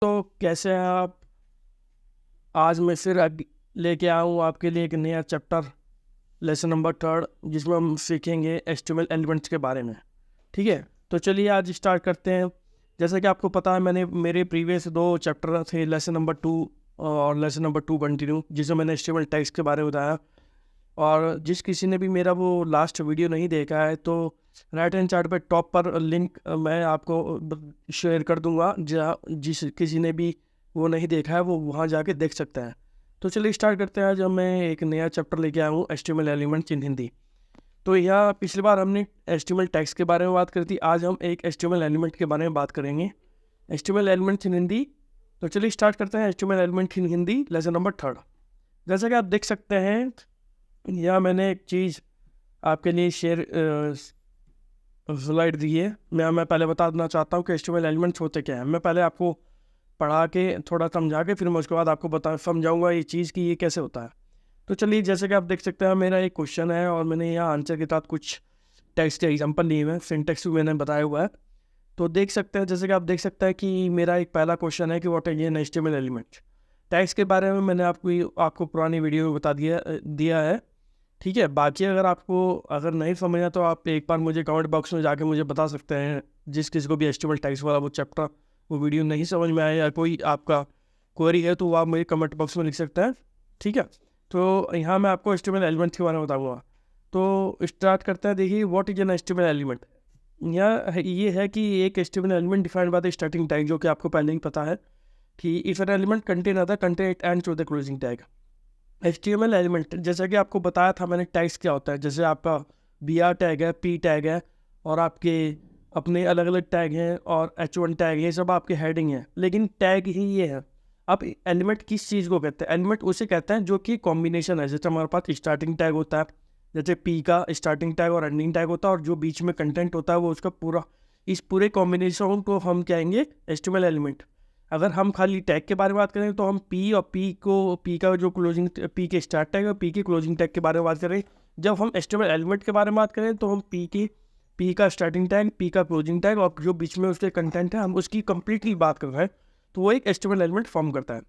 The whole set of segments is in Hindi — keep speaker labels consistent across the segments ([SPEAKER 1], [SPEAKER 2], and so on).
[SPEAKER 1] तो कैसे हैं आप। आज मैं फिर लेके आया हूँ आपके लिए एक नया चैप्टर, लेसन नंबर 3, जिसमें हम सीखेंगे एचटीएमएल एलिमेंट्स के बारे में। ठीक है, तो चलिए आज स्टार्ट करते हैं। जैसा कि आपको पता है, मैंने मेरे प्रीवियस 2 चैप्टर थे, लेसन नंबर 2 और लेसन नंबर 2 कंटिन्यू, जिसमें मैंने एचटीएमएल टैग्स के बारे में बताया। और जिस किसी ने भी मेरा वो लास्ट वीडियो नहीं देखा है, तो राइट हैंड चार्ट पे टॉप पर लिंक मैं आपको शेयर कर दूंगा, जहाँ जिस किसी ने भी वो नहीं देखा है वो वहाँ जाके देख सकता है। तो चलिए स्टार्ट करते हैं। जब मैं एक नया चैप्टर लेके आया हूँ, एचटीएमएल एलिमेंट्स इन हिंदी। तो यहाँ पिछली बार हमने एचटीएमएल टैग्स के बारे में बात करी थी, आज हम एक एचटीएमएल एलिमेंट के बारे में बात करेंगे, एचटीएमएल एलिमेंट्स इन हिंदी। तो चलिए स्टार्ट करते हैं HTML element in Hindi, lesson number 3। जैसा कि आप देख सकते हैं, यहाँ मैंने एक चीज़ आपके लिए शेयर स्लाइड दी है। मैं पहले बता देना चाहता हूँ कि एचटीएमएल एलिमेंट्स होते क्या हैं। मैं पहले आपको पढ़ा के थोड़ा समझा के फिर मैं उसके बाद आपको समझाऊंगा ये चीज़ कि ये कैसे होता है। तो चलिए, जैसे कि आप देख सकते हैं, मेरा एक क्वेश्चन है और मैंने यहाँ आंसर के साथ कुछ टेक्स्ट के एग्जाम्पल लिए हुए हैं, सिंटेक्स भी मैंने बताया हुआ है। तो देख सकते हैं, जैसे कि आप देख सकते हैं कि मेरा एक पहला क्वेश्चन है कि what is an HTML element. Tags के बारे में मैंने आपको पुरानी वीडियो में बता दिया है। ठीक है, बाकी अगर नहीं समझा तो आप एक बार मुझे कमेंट बॉक्स में जाके मुझे बता सकते हैं। जिस किसी को भी एचटीएमएल टैग्स वाला वो चैप्टर, वो वीडियो नहीं समझ में आया या कोई आपका क्वेरी है, तो वो आप मुझे कमेंट बॉक्स में लिख सकते हैं। ठीक है, तो यहाँ मैं आपको एचटीएमएल एलिमेंट के बारे में बताऊँगा। तो स्टार्ट करते हैं। देखिए, what is an HTML element. ये है कि एक HTML element defined by the starting tag, जो कि आपको पहले ही पता है कि if an element contain other content and to the closing tag. HTML element, जैसा कि आपको बताया था मैंने, टैग्स क्या होता है। जैसे आपका br टैग है, p टैग है, और आपके अपने अलग अलग टैग हैं, और h1 टैग, ये सब आपके हेडिंग है, लेकिन टैग ही ये है। अब एलिमेंट किस चीज़ को कहते हैं? एलिमेंट उसे कहते हैं जो कि कॉम्बिनेशन है। जैसे हमारे पास स्टार्टिंग टैग होता है, जैसे p का स्टार्टिंग टैग और एंडिंग टैग होता है, और जो बीच में कंटेंट होता है वो उसका पूरा, इस पूरे कॉम्बिनेशन को हम कहेंगे एचटीएमएल एलिमेंट। अगर हम खाली टैग के बारे में बात करें तो हम पी का जो क्लोजिंग, पी के स्टार्ट टैग और पी के क्लोजिंग टैग के बारे में बात करें। जब हम एचटीएमएल एलिमेंट के बारे में बात करें तो हम पी का स्टार्टिंग टैग, पी का क्लोजिंग टैग, और जो बीच में उसके कंटेंट है हम उसकी कंप्लीटली बात कर रहे हैं, तो वो एक एचटीएमएल एलिमेंट फॉर्म करता है।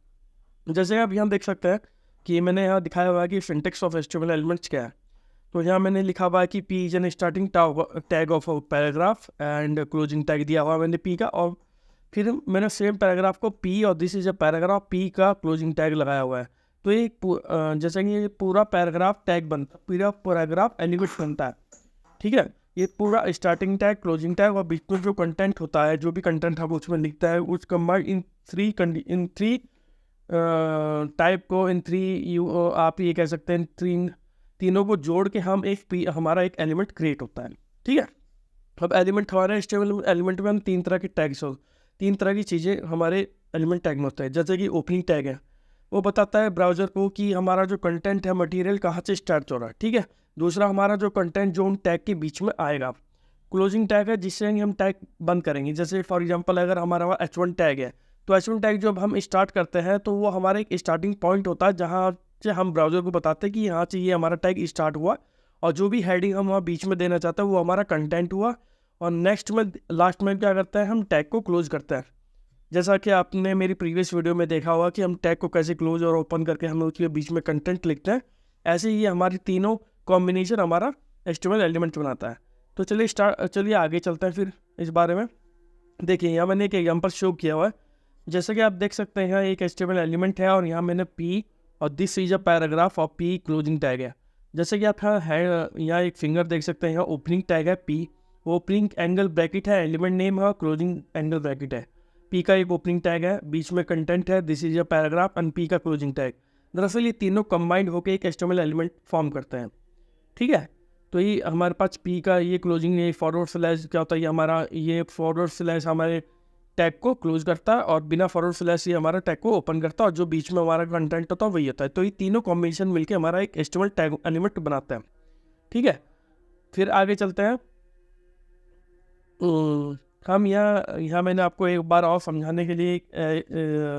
[SPEAKER 1] जैसे आप यहाँ देख सकते हैं कि मैंने यहाँ दिखाया हुआ है कि सिंटेक्स ऑफ एचटीएमएल एलिमेंट्स क्या है। तो यहाँ मैंने लिखा हुआ है कि P is an starting tag of paragraph and closing tag दिया हुआ है मैंने पी का, और फिर मैंने सेम पैराग्राफ को पी और this is a paragraph P का क्लोजिंग टैग लगाया हुआ है। तो ये जैसे कि ये पूरा पैराग्राफ टैग बनता है, पूरा पैराग्राफ एलिमेंट बनता है। ठीक है, ये पूरा स्टार्टिंग टैग, क्लोजिंग टैग, और बीच में जो कंटेंट होता है, जो भी कंटेंट हम उसमें लिखता है, उस कंबाइंड इन थ्री टाइप को, इन थ्री यू आप ये कह सकते हैं, तीनों को जोड़ के हम हमारा एक एलिमेंट क्रिएट होता है। ठीक है, अब हमारे एचटीएमएल एलिमेंट में हम 3 तरह के टैग्स 3 तरह की चीज़ें हमारे एलिमेंट टैग में होता है। जैसे कि ओपनिंग टैग है, वो बताता है ब्राउज़र को कि हमारा जो कंटेंट है, मटेरियल कहाँ से स्टार्ट हो रहा है। ठीक है, दूसरा हमारा जो कंटेंट जो उन टैग के बीच में आएगा। क्लोजिंग टैग है, जिससे हम टैग बंद करेंगे। जैसे फॉर एग्जांपल, अगर हमारा h1 टैग है, तो h1 टैग जब हम स्टार्ट करते हैं तो वो हमारा एक स्टार्टिंग पॉइंट होता है, जहाँ से हम ब्राउज़र को बताते हैं कि यहाँ से ये हमारा टैग स्टार्ट हुआ, और जो भी हेडिंग हम वहाँ बीच में देना चाहते हैं वो हमारा कंटेंट हुआ। और नेक्स्ट में लास्ट में क्या करते हैं, हम टैग को क्लोज करते हैं। जैसा कि आपने मेरी प्रीवियस वीडियो में देखा होगा कि हम टैग को कैसे क्लोज और ओपन करके हम उसके बीच में कंटेंट लिखते हैं। ऐसे ही हमारी तीनों कॉम्बिनेशन हमारा एचटीएमएल एलिमेंट बनाता है। तो चलिए आगे चलते हैं फिर इस बारे में। देखिए, यहाँ मैंने एक एग्जांपल शो किया हुआ है। जैसे कि आप देख सकते हैं, यहाँ एक एचटीएमएल एलिमेंट है, और यहाँ मैंने पी और दिस इज अ पैराग्राफ और पी क्लोजिंग टैग है। जैसे कि आप यहाँ एक फिंगर देख सकते हैं, यहाँ ओपनिंग टैग है पी, ओपनिंग एंगल ब्रैकेट है, एलिमेंट नेम है, क्लोजिंग एंगल ब्रैकेट है। पी का एक ओपनिंग टैग है, बीच में कंटेंट है, this is a paragraph, and P का क्लोजिंग टैग। दरअसल ये तीनों कंबाइंड होकर एक एचटीएमएल एलिमेंट फॉर्म करते हैं। ठीक है, तो ये हमारे पास पी का ये क्लोजिंग, ये फॉरवर्ड स्लैश क्या होता है, ये फॉरवर्ड स्लैश हमारे टैग को क्लोज करता है, और बिना फॉरवर्ड स्लैश ये हमारा टैग को ओपन करता है, और जो बीच में हमारा कंटेंट होता है वही होता है। तो ये तीनों कॉम्बिनेशन मिलकर हमारा एक एचटीएमएल टैग एलिमेंट बनाता है। ठीक है, फिर आगे चलते हैं। हम यहाँ मैंने आपको एक बार और समझाने के लिए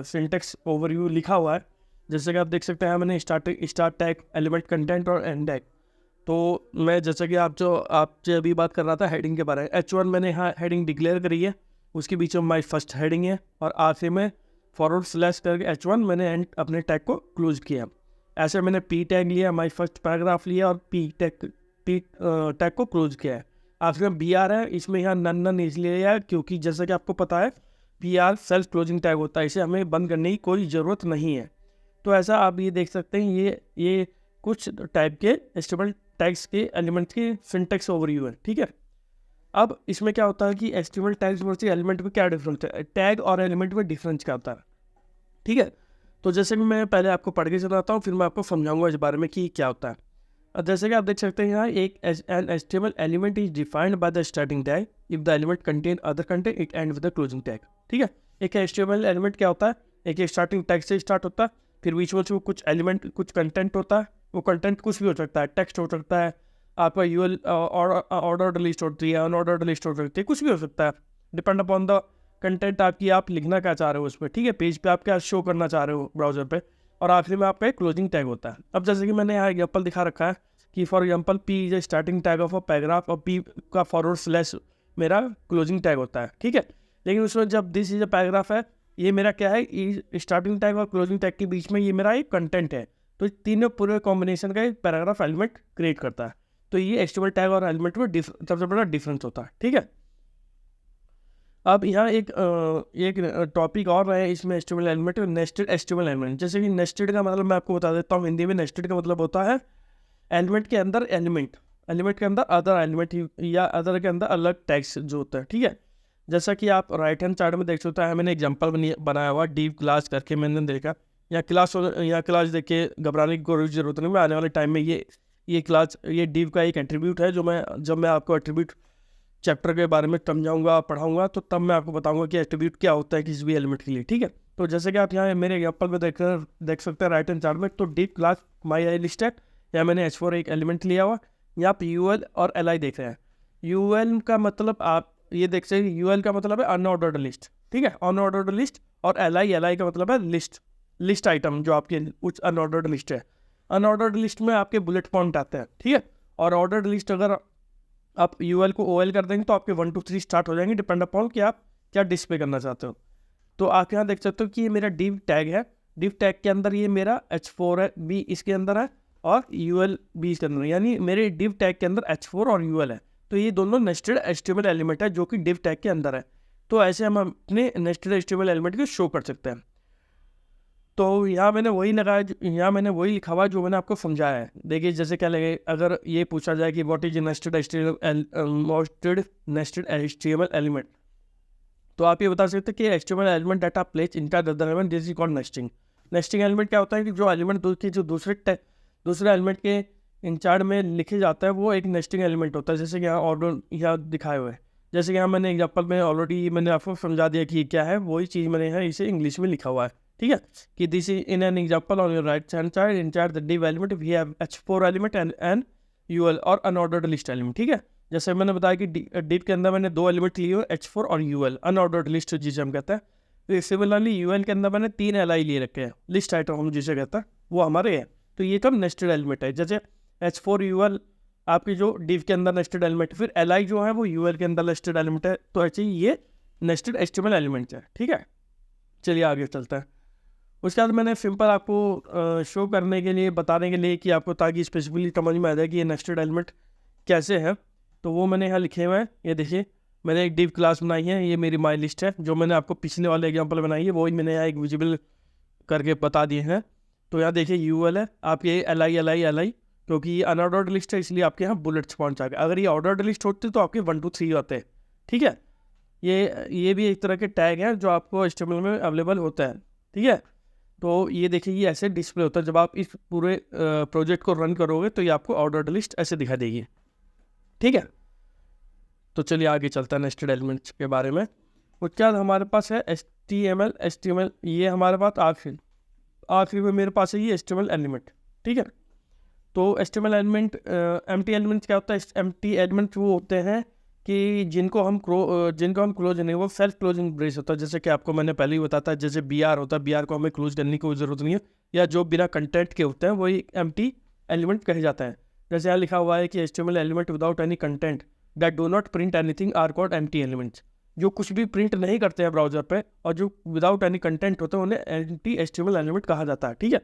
[SPEAKER 1] सिंटेक्स ओवरव्यू लिखा हुआ है। जैसे कि आप देख सकते हैं, मैंने स्टार्ट टैग, एलिमेंट कंटेंट और एंड टैग। तो मैं जैसे कि आपसे अभी बात कर रहा था हेडिंग के बारे में, h1 मैंने यहाँ हेडिंग डिक्लेयर करी है, उसके बीच में हमारी फर्स्ट हेडिंग है, और आखिर में फॉरवर्ड स्लैश करके H1 मैंने एंड अपने टैग को क्लोज किया। ऐसे मैंने पी टैग लिया, माई फर्स्ट पैराग्राफ लिया और पी टैग को क्लोज किया है। आखिर में बी आर है, इसमें यहाँ नन इसलिए है क्योंकि जैसा कि आपको पता है P R self closing tag होता है, इसे हमें बंद करने की कोई ज़रूरत नहीं है। तो ऐसा आप ये देख सकते हैं, ये कुछ टाइप के HTML टैग्स के एलिमेंट्स की सिंटैक्स ओवरव्यू है। ठीक है, अब इसमें क्या होता है कि HTML टैग्स वर्सेस एलिमेंट में क्या डिफरेंस है, टैग और एलिमेंट में डिफरेंस क्या होता है। ठीक है, तो जैसे कि मैं पहले आपको पढ़ के चलाता हूँ, फिर मैं आपको समझाऊंगा इस बारे में कि क्या होता है। अब जैसे कि आप देख सकते हैं यहाँ एक an HTML element is defined by the starting tag, if the element contain other content it end with the closing tag. ठीक है, एक HTML एलिमेंट क्या होता है, एक स्टार्टिंग टैग से स्टार्ट होता है, फिर बीच में से कुछ एलिमेंट कुछ कंटेंट होता है, वो कंटेंट कुछ भी हो सकता है, टेक्स्ट हो सकता है, आपका यूएल ऑर्डर लिस्ट होती है, अनऑर्डर्ड लिस्ट हो सकती है, कुछ भी हो सकता है, डिपेंड अपॉन द कंटेंट आपकी, आप लिखना क्या चाह रहे हो उसमें। ठीक है, पेज पे आप क्या शो करना चाह रहे हो ब्राउजर पे, और आखिरी में आपका एक क्लोजिंग टैग होता है। अब जैसे कि मैंने यहाँ एग्जाम्पल दिखा रखा है कि for example P is a starting tag of a paragraph और पी का फॉरवर्ड स्लैश मेरा क्लोजिंग टैग होता है। ठीक है, लेकिन उसमें जब दिस इज अ पैराग्राफ है, ये मेरा क्या है, स्टार्टिंग टैग और क्लोजिंग टैग के बीच में ये मेरा एक कंटेंट है, तो तीनों पूरे कॉम्बिनेशन का एक पैराग्राफ एलिमेंट क्रिएट करता है। तो ये HTML टैग और एलिमेंट में सबसे बड़ा डिफरेंस होता है। ठीक है, अब यहाँ एक टॉपिक और है इसमें HTML element, nested HTML element. जैसे कि नेस्टेड का मतलब मैं आपको बता देता हूँ हिंदी में, नेस्टेड का मतलब होता है एलिमेंट के अंदर एलिमेंट, एलिमेंट के अंदर अदर एलिमेंट या अदर के अंदर अलग टैग्स जो होता है। ठीक है, जैसा कि आप राइट हैंड साइड में देख सकते हैं, मैंने एग्जांपल बनाया हुआ डिव क्लास करके, मैंने देखा या क्लास देख के घबराने की कोई ज़रूरत नहीं। मैं आने वाले टाइम में ये क्लास, ये डिव का एक एट्रीब्यूट है जो जब मैं आपको एट्रीब्यूट चैप्टर के बारे में समझाऊंगा पढ़ाऊंगा तो तब मैं आपको बताऊंगा कि एट्रीब्यूट क्या होता है किसी भी एलिमेंट के लिए। ठीक है, तो जैसे कि आप यहाँ मेरे एग्जांपल में देख सकते हैं राइट हैंड साइड में, तो div class my I list है, या मैंने H4 एक एलिमेंट लिया हुआ, यहाँ पे UL और LI देख रहे हैं। UL का मतलब आप ये देख सकते हैं, UL का मतलब है अनऑर्डर्ड लिस्ट। ठीक है, अनऑर्डर्ड लिस्ट, और LI का मतलब है लिस्ट आइटम जो आपके कुछ अनऑर्डर्ड लिस्ट है। अनऑर्डर्ड लिस्ट में आपके बुलेट पॉइंट आते हैं। ठीक है, और ऑर्डर्ड लिस्ट अगर आप UL को OL कर देंगे तो आपके 1 2 3 स्टार्ट हो जाएंगे, डिपेंड अपॉन कि आप क्या डिस्प्ले करना चाहते हो। तो आप यहाँ देख सकते हो कि ये मेरा डिव टैग है, डिव टैग के अंदर ये मेरा H4 है, B इसके अंदर है, और UL भी इसके अंदर, यानी मेरे डिव टैग के अंदर H4 और UL है। तो ये दोनों नेस्टेड HTML एलिमेंट है जो कि डिव टैग के अंदर है। तो ऐसे हम अपने नेस्टेड HTML एलिमेंट को शो कर सकते हैं। तो यहाँ मैंने वही लिखा हुआ जो मैंने आपको समझाया है। देखिए जैसे क्या लगे, अगर ये पूछा जाए कि what is nested HTML element, तो आप ये बता सकते हैं कि HTML एलिमेंट डाटा प्लेस इनका element this is called nesting. Nesting element क्या होता है कि जो एलिमेंट दूसरे एलिमेंट के इंचार्ज में लिखे जाता है वो एक नेस्टिंग एलिमेंट होता है। जैसे कि यहाँ ऑर्डर यहाँ दिखाए हुए हैं, जैसे कि यहाँ मैंने एग्जांपल में ऑलरेडी मैंने आपको समझा दिया कि क्या है, वही चीज़ मैंने यहाँ इसे इंग्लिश में लिखा हुआ है। ठीक है, कि this is in an example on your right hand side in charge the div element we have H4 element and UL और अनऑर्डर्ड लिस्ट एलिमेंट। ठीक है, जैसे मैंने बताया कि डिव के अंदर मैंने 2 एलिमेंट लिए हुए H4 और UL, अनऑर्डर्ड लिस्ट जिसे हम कहते हैं। सिमिलरली UL के अंदर मैंने 3 LI लिए रखे हैं, लिस्ट आइटम हम जिसे कहते हैं वो हमारे हैं। तो ये कब नेस्टेड एलिमेंट है, जैसे H4 UL आपकी जो डिव के अंदर नेस्टेड एलिमेंट, फिर LI जो है वो UL के अंदर नेस्टेड एलिमेंट है। तो ऐसे ही ये नेस्टेड HTML एलिमेंट है। ठीक है, चलिए आगे चलते हैं। उसके बाद मैंने सिंपल आपको शो करने के लिए, बताने के लिए कि आपको ताकि स्पेसिफिकली समझ में आ जाए कि ये नेस्टेड एलिमेंट कैसे है, तो वो मैंने यहाँ लिखे हुए हैं। ये देखिए मैंने एक डिव क्लास बनाई है, ये मेरी माई लिस्ट है, जो मैंने आपको पिछले वाले एग्जांपल बनाई है वही मैंने यहाँ एक विजिबल करके बता दिए हैं। तो यहाँ देखिए UL है, आप ये LI क्योंकि ये अनऑर्डर्ड लिस्ट है इसलिए आपके यहाँ बुलेट्स पॉइंट्स आ गए। अगर ये ऑर्डर्ड लिस्ट होती तो आपके 1 2 3 आते हैं। ठीक है, ये भी एक तरह के टैग हैं जो आपको HTML में अवेलेबल होता है। ठीक है, तो ये देखिए ये ऐसे डिस्प्ले होता है, जब आप इस पूरे प्रोजेक्ट को रन करोगे तो ये आपको ऑर्डर्ड लिस्ट ऐसे दिखा देगी। ठीक है, तो चलिए आगे चलता है नेस्टेड एलिमेंट्स के बारे में। उसके बाद हमारे पास है HTML, ये हमारे पास आखिरी में मेरे पास है ये HTML एलिमेंट। ठीक है, तो HTML एलिमेंट एम्प्टी एलिमेंट्स क्या होता है, एम्प्टी एलिमेंट्स वो होते हैं कि जिनको हम क्लोज नहीं, वो सेल्फ क्लोजिंग ब्रेस होता है। जैसे कि आपको मैंने पहले ही बताया था, जैसे BR होता है, BR को हमें क्लोज करने की कोई ज़रूरत नहीं है, या जो बिना कंटेंट के होते हैं वही एम्प्टी एलिमेंट कहे जाता है। जैसे यहाँ लिखा हुआ है कि HTML element without any content that do not print anything are called empty elements. जो कुछ भी प्रिंट नहीं करते हैं ब्राउजर पे और जो विदाउट एनी कंटेंट होते हैं, उन्हें एंटी एचटीएमएल एलिमेंट कहा जाता है। ठीक है,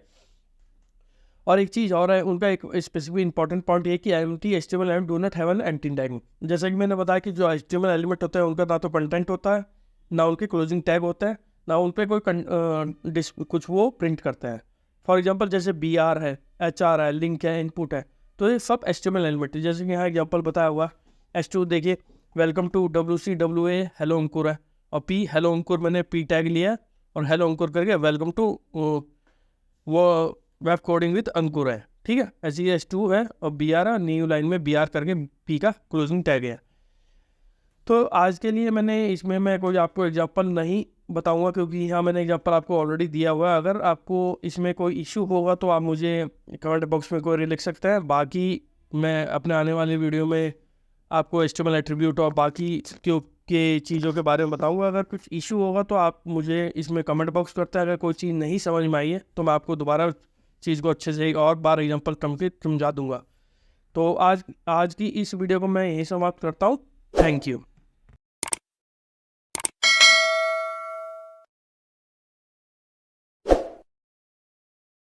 [SPEAKER 1] और एक चीज़ और है, उनका एक स्पेसिफिक इंपॉर्टेंट पॉइंट ये कि anti HTML element do not have an anti tag. जैसा कि मैंने बताया कि जो एचटीएमएल एलिमेंट होता है उनका ना तो कंटेंट होता है, ना उनके क्लोजिंग टैग होता है, ना उन पर कोई कुछ वो प्रिंट करते हैं। फॉर एग्जाम्पल जैसे BR है, HR है, लिंक है, इनपुट है, तो ये सब एचटीएमएल एलिमेंट है। जैसे कि यहाँ एग्जाम्पल बताया हुआ H2 देखिए, वेलकम टू WCWA हेलो अंकुर है, और P हेलो अंकुर मैंने P टैग लिया और हेलो अंकुर करके वेलकम टू वो वेब कोडिंग विद अंकुर है। ठीक है, ऐसे ही H2 है और BR है, न्यू लाइन में BR करके P का क्लोजिंग टैग है। तो आज के लिए इसमें मैं कोई आपको एग्जांपल नहीं बताऊंगा, क्योंकि यहाँ मैंने एग्जांपल आपको ऑलरेडी दिया हुआ है। अगर आपको इसमें कोई इशू होगा तो आप मुझे कमेंट बॉक्स में कोई लिख सकते हैं। बाकी मैं अपने आने वाले वीडियो में आपको HTML एट्रीब्यूट और बाकी के चीज़ों के बारे में बताऊंगा। अगर कुछ इशू होगा तो आप मुझे इसमें कमेंट बॉक्स करते हैं। अगर कोई चीज़ नहीं समझ में आई है तो मैं आपको दोबारा चीज़ को अच्छे से एक और बार एग्जांपल समझा दूंगा। तो आज की इस वीडियो को मैं यहीं समाप्त करता हूँ। Thank you.